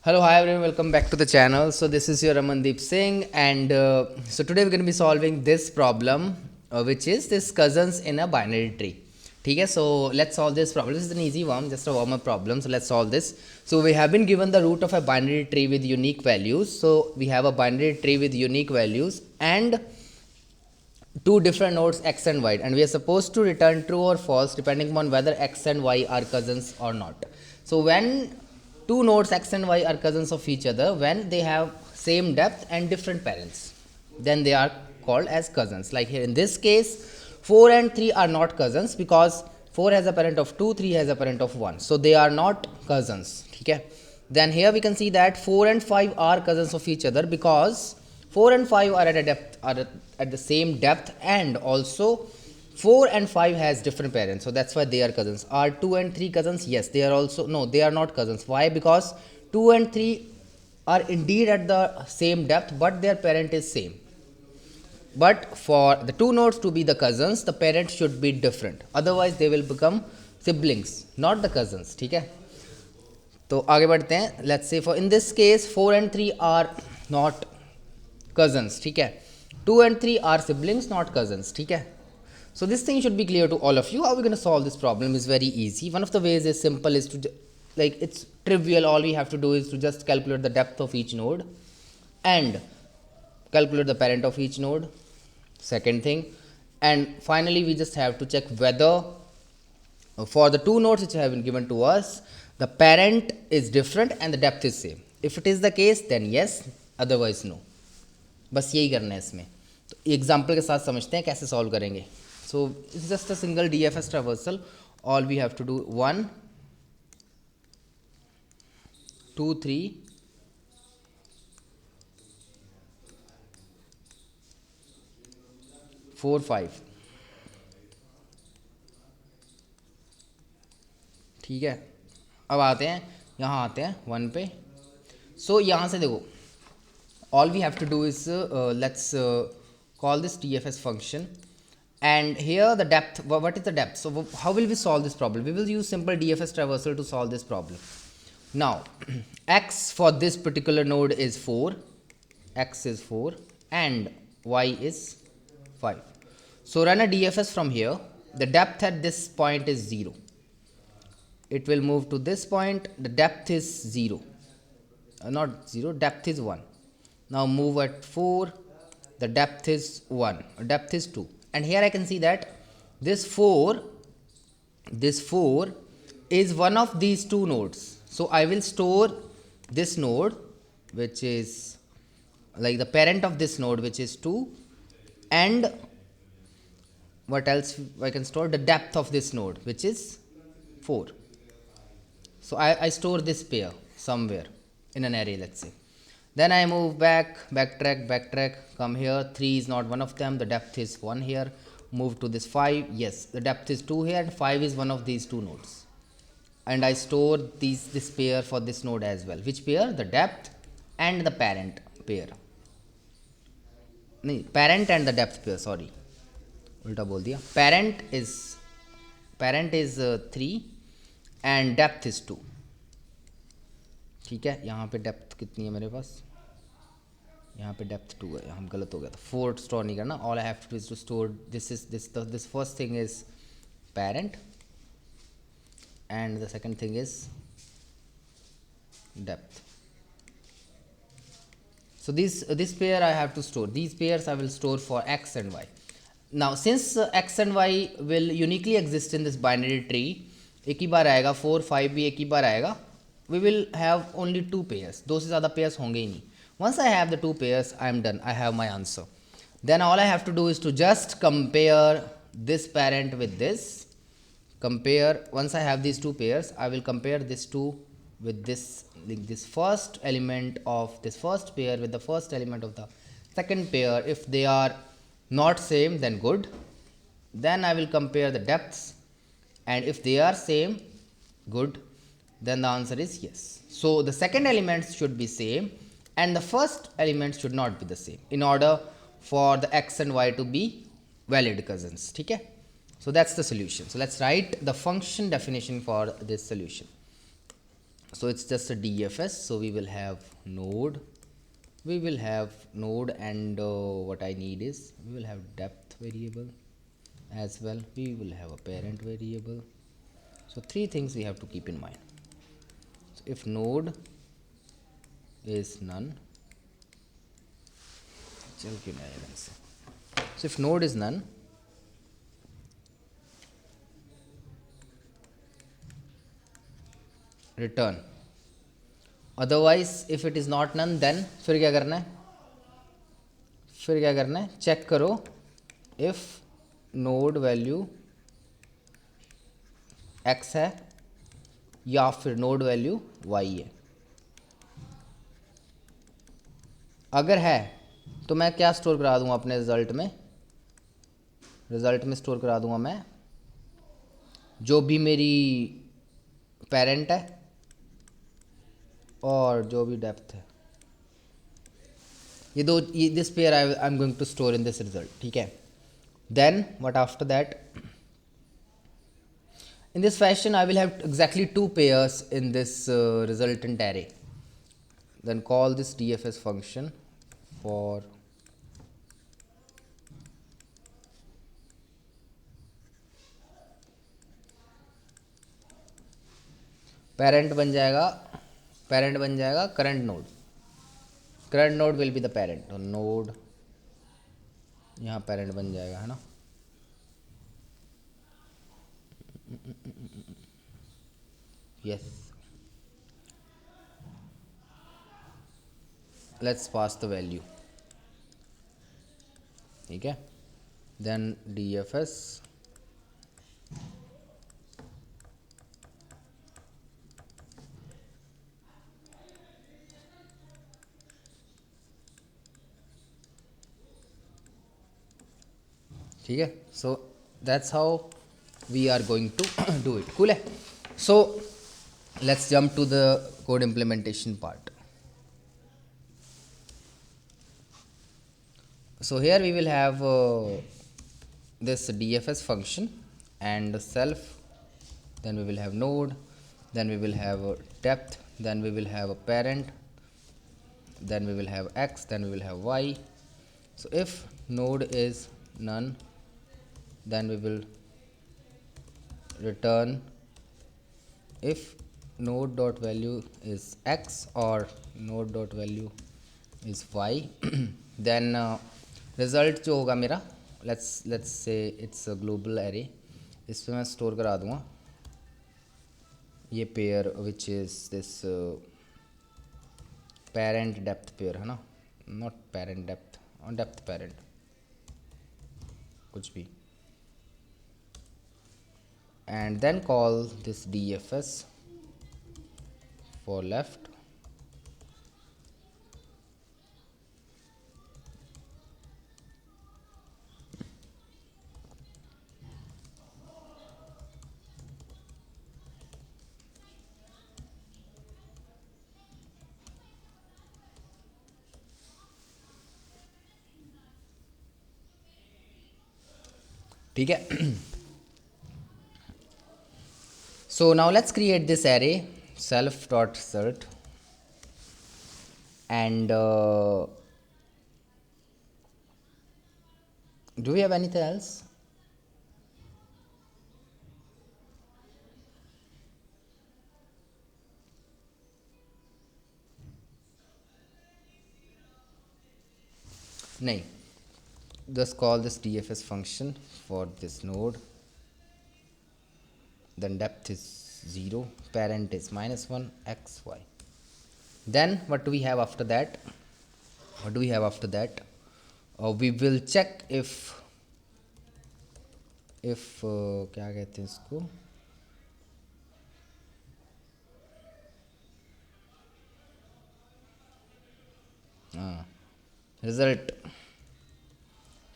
Hello, hi everyone, welcome back to the channel. So this is your Ramandeep Singh, and so today we're going to be solving this problem, which is this cousins in a binary tree. Okay, so let's solve this problem. This is an easy one, just a warm-up problem. So let's solve this. So we have been given the root of a binary tree with unique values. So we have a binary tree with unique values and two different nodes x and y, and we are supposed to return true or false depending upon whether x and y are cousins or not. So when two nodes x and y are cousins of each other, when they have same depth and different parents, then they are called as cousins. Like here in this case, 4 and 3 are not cousins because 4 has a parent of 2, 3 has a parent of 1, so they are not cousins. Okay, then here we can see that 4 and 5 are cousins of each other because 4 and 5 are at a depth, at the same depth, and also 4 and 5 has different parents, so that's why they are cousins. Are 2 and 3 cousins? Yes, they are also. No, they are not cousins. Why? Because 2 and 3 are indeed at the same depth, but their parent is same. But for the two nodes to be the cousins, the parent should be different, otherwise they will become siblings, not the cousins. ठीक है, तो आगे बढ़ते हैं. Let's see for in this case 4 and 3 are not cousins. ठीक है, 2 and 3 are siblings, not cousins. ठीक है, so this thing should be clear to all of you. How we're going to solve this problem is very easy. One of the ways is simple, is to like, it's trivial. All we have to do is to just calculate the depth of each node and calculate the parent of each node. Second thing, and finally we just have to check whether for the two nodes which have been given to us, the parent is different and the depth is same. If it is the case, then yes, otherwise no. बस यही करना है इसमें. तो example के साथ समझते हैं कैसे सॉल्व करेंगे. So it's just a single D F S traversal. All we have to do 1 2 3 4 5. ठीक है, अब आते हैं यहाँ, आते हैं 1 पे. सो यहाँ से देखो, all we have to do is let's call this TFS function, and here the depth, what is the depth? So how will we solve this problem? We will use simple DFS traversal to solve this problem. Now x for this particular node is 4, x is 4 and y is 5. So run a DFS from here. The depth at this point is 0. It will move to this point. The depth is 0, not 0, depth is 1. Now move at 4, the depth is 1, depth is 2, and here I can see that this 4 is one of these two nodes. So I will store this node, which is like the parent of this node, which is 2, and what else I can store? The depth of this node, which is 4. So I store this pair somewhere in an array, let's say. Then I move back, backtrack, come here. 3 is not one of them, the depth is 1 here. Move to this 5, yes, the depth is 2 here, and 5 is one of these two nodes. And I store this pair for this node as well. Which pair? The depth and the parent pair. No, parent and the depth pair, sorry. उल्टा बोल दिया. Parent is 3 and depth is 2. ठीक है, यहाँ पे depth कितनी है मेरे पास? यहाँ पे डेप्थ 2 है, हम गलत हो गया था. 4 स्टोर नहीं करना. All I have to is to store this first thing is parent and the second thing is depth. So this pair I have to store. These pairs I will store for x and y. Now since x and y will uniquely exist in this binary tree, एक ही बार आएगा, 4 5 भी एक ही बार आएगा. We will have only 2 pairs. दो से ज़्यादा pairs होंगे ही नहीं. Once I have the 2 pairs, I am done. I have my answer. Then all I have to do is to just compare this parent with this. Compare, once I have these 2 pairs, I will compare this 2 with this, like this first element of this first pair with the first element of the second pair. If they are not same, then good. Then I will compare the depths, and if they are same, good. Then the answer is yes. So the second elements should be same and the first elements should not be the same in order for the x and y to be valid cousins. ठीक है, so that's the solution. So let's write the function definition for this solution. So it's just a DFS. So we will have node, and what I need is we will have depth variable as well. We will have a parent variable. So three things we have to keep in mind. So if node is none, so if node is none, return. Otherwise if it is not none, then फिर क्या करना है, check करो if node value x है या फिर node value y है. अगर है तो मैं क्या स्टोर करा दूंगा अपने रिजल्ट में स्टोर करा दूंगा मैं जो भी मेरी पेरेंट है और जो भी डेप्थ है, ये this pair I am going to store in this result. ठीक है. Then what after that, in this fashion I will have exactly two pairs in this resultant array. Then call this DFS function for parent बन जाएगा current node will be the parent. तो node यहाँ parent बन जाएगा, है ना. Yes, let's pass the value. ठीक है. Then DFS ठीक है. So that's how we are going to do it. Cool है. So let's jump to the code implementation part. So here we will have this DFS function and self, then we will have node, then we will have depth, then we will have a parent, then we will have x, then we will have y. So if node is none, then we will return if node dot value is x or node dot value is y. then result जो होगा मेरा, let's say it's a global array, इसमें मैं store करा दूँगा ये pair which is this parent depth pair, है ना. not parent depth or depth parent, कुछ भी. and then call this DFS for left. ठीक है. So now let's create this array self dot result, and do we have anything else? नहीं. Just call this DFS function for this node, then depth is 0, parent is -1, x, y. Then what do we have after that? We will check if क्या कहते हैं इसको,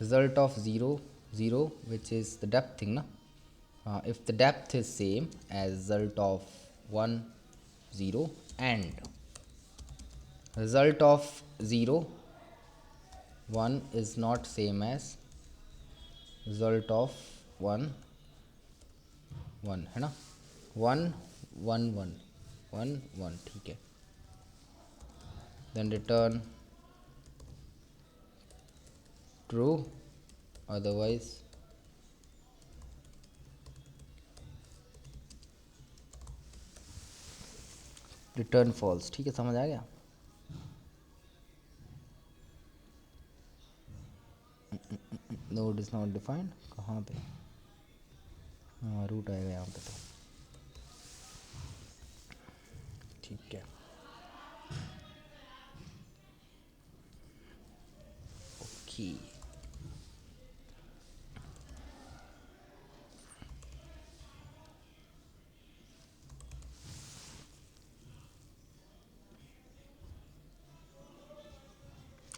result of 0 0, which is the depth thing na. If the depth is same as result of 1 0 and result of 0 1 is not same as result of 1 1, है ना. 1 1 1 1 1, ठीक है. Then return true, otherwise return false. ठीक है, समझ आ गया. Node is not defined. कहाँ पे? हाँ, रूट आएगा यहाँ पे. तो ठीक है. ओके.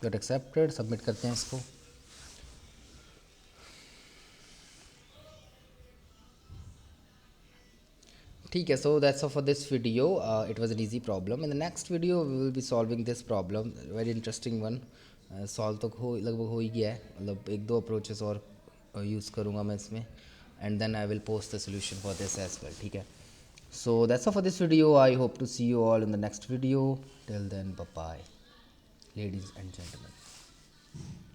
गट एक्सेप्टेड. सबमिट करते हैं इसको. ठीक है. So that's all for this video. It was an easy problem. In the next video we will be solving this problem. Very interesting one. Solve तो लगभग हो ही गया है. मतलब एक दो अप्रोचेस और यूज़ करूँगा मैं इसमें. And then I will post the solution for this as well. ठीक है. So that's all for this video. I hope to see you all in the next video. Till then, bye bye, ladies and gentlemen.